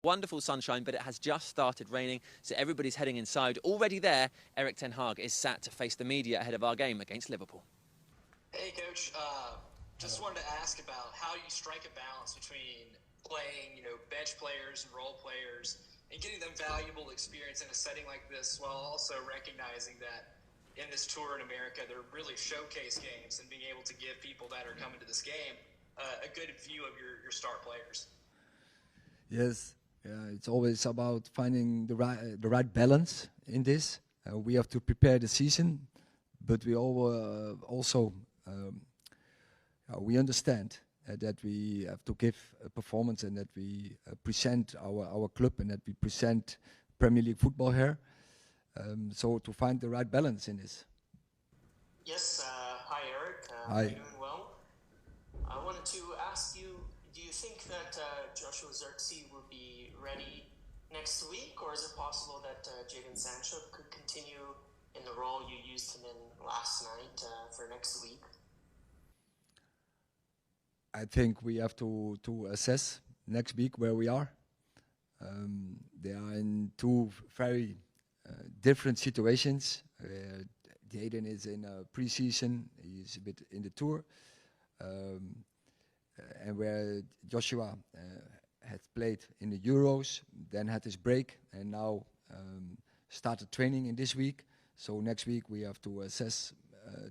Wonderful sunshine, but it has just started raining, so everybody's heading inside. Already there, Erik Ten Hag is sat to face the media ahead of our game against Liverpool. Hey, Coach. Just wanted to ask about how you strike a balance between playing, bench players and role players and getting them valuable experience in a setting like this, while also recognizing that in this tour in America, they're really showcase games, and being able to give people that are coming to this game a good view of your star players. Yes, it's always about finding the right balance in this. We have to prepare the season, but we also we understand that we have to give a performance, and that we present our club, and that we present Premier League football here. So to find the right balance in this. Yes, hi Erik. Hi. Are you doing well? I wanted to ask you, do you think that Joshua Zirkzee will be ready next week, or is it possible that Jadon Sancho could continue in the role you used him in last night for next week? I think we have to assess next week where we are. They are in two very different situations. Jadon is in a pre-season, he's a bit in the tour, and where Joshua had played in the Euros, then had his break, and now started training in this week. So next week we have to assess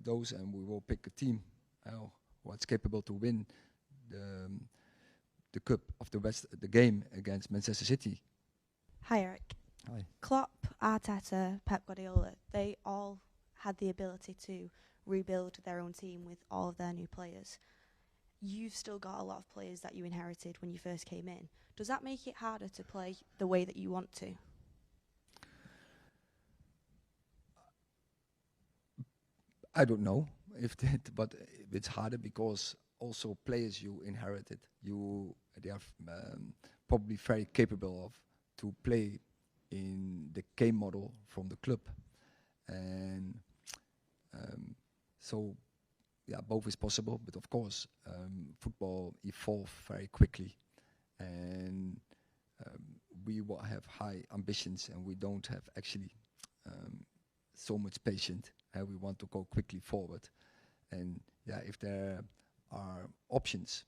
those, and we will pick a team what's capable to win the cup of the game against Manchester City. Hi Erik. Hi. Klopp, Arteta, Pep Guardiola, they all had the ability to rebuild their own team with all of their new players. You've still got a lot of players that you inherited when you first came in. Does that make it harder to play the way that you want to? I don't know if that, but it's harder because also players you inherited, they are probably very capable of to play in the game model from the club, and so yeah, both is possible. But of course, football evolves very quickly, and we will have high ambitions, and we don't have actually so much patience. We want to go quickly forward, and yeah, if there are options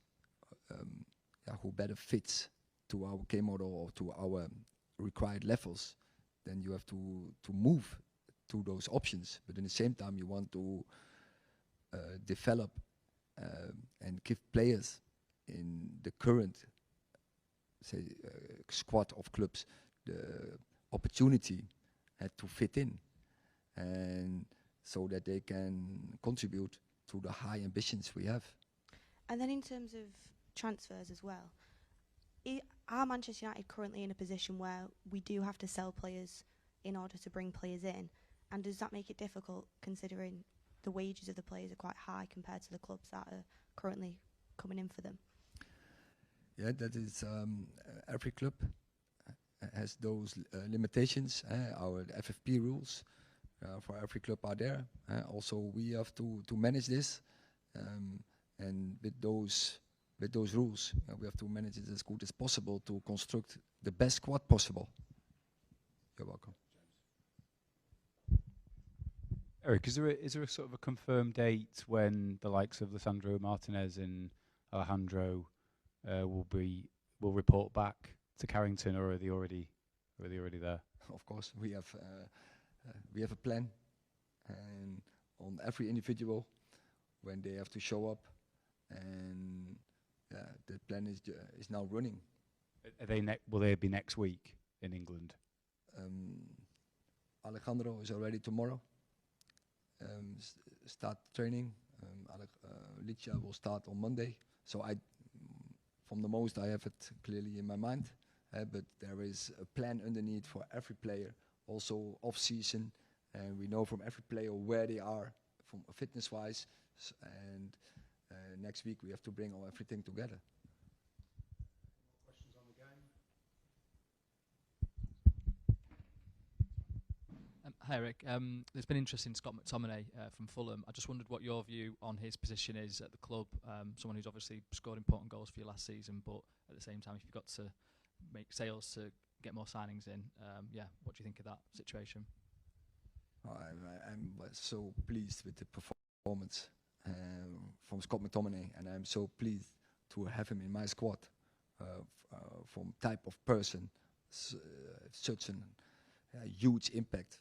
who better fits to our game model or to our required levels, then you have to move to those options. But in the same time, you want to develop and give players in the current squad of clubs the opportunity to fit in, and so that they can contribute to the high ambitions we have. And then in terms of transfers as well, are Manchester United currently in a position where we do have to sell players in order to bring players in? And does that make it difficult, considering the wages of the players are quite high compared to the clubs that are currently coming in for them? Yeah, that is every club has those limitations. Our FFP rules for every club are there. Also, we have to manage this, and with those rules, we have to manage it as good as possible to construct the best squad possible. You're welcome. Erik, is there a sort of a confirmed date when the likes of Lisandro Martinez and Alejandro will report back to Carrington, or are they already there? Of course, we have a plan, and on every individual when they have to show up, and the plan is now running. Are they will they be next week in England? Alejandro is already tomorrow. Start training. Licia will start on Monday. So from the most, I have it clearly in my mind. But there is a plan underneath for every player, also off-season, and we know from every player where they are from fitness-wise. And next week we have to bring everything together. Questions on the game? Hi Erik, there's been interest in Scott McTominay from Fulham. I just wondered what your view on his position is at the club. Someone who's obviously scored important goals for you last season, but at the same time, if you've got to make sales to get more signings in. Yeah, what do you think of that situation? I'm so pleased with the performance from Scott McTominay, and I'm so pleased to have him in my squad. From type of person, such a huge impact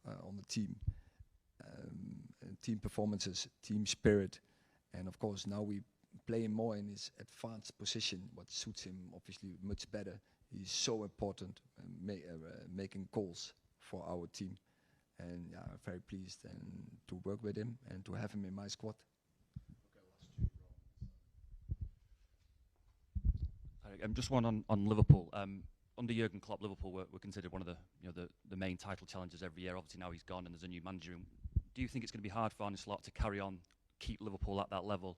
on the team, team performances, team spirit, and of course now we play him more in his advanced position, what suits him obviously much better. He's so important, making goals for our team, and yeah, I'm very pleased and to work with him and to have him in my squad. Just one on Liverpool. Under Jurgen Klopp, Liverpool were considered one of the main title challengers every year. Obviously now he's gone and there's a new manager. Do you think it's going to be hard for Arne Slot to carry on, keep Liverpool at that level,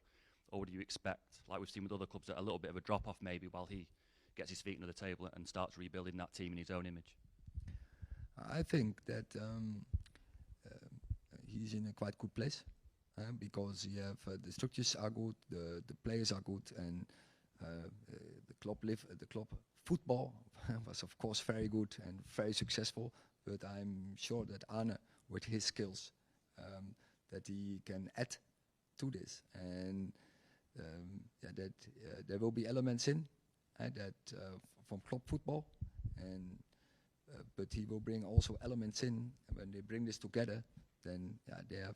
or would you expect, like we've seen with other clubs, a little bit of a drop-off maybe while he gets his feet under the table and starts rebuilding that team in his own image? I think that he's in a quite good place because you have the structures are good, the players are good, and the club football was of course very good and very successful. But I'm sure that Arne, with his skills, that he can add to this, and that there will be elements in that from club football, and but he will bring also elements in. And when they bring this together, then they have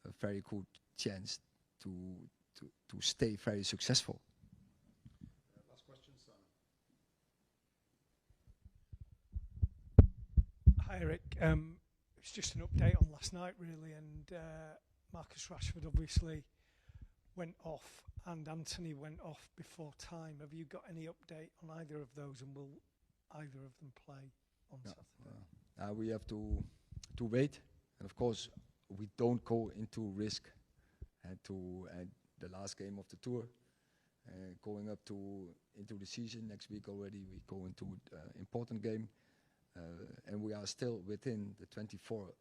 a very good chance to stay very successful. Last question, Simon. Hi, Erik. It's just an update on last night, really, and Marcus Rashford obviously went off, and Anthony went off before time. Have you got any update on either of those, and will either of them play on Saturday? We have to wait, and of course we don't go into risk to the last game of the tour. Going up into the season next week already, we go into important game, and we are still within the 24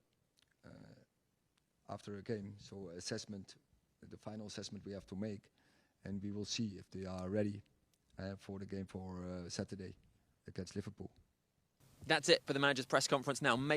after a game. So assessment, the final assessment we have to make, and we will see if they are ready for the game for Saturday against Liverpool. That's it for the manager's press conference now. Make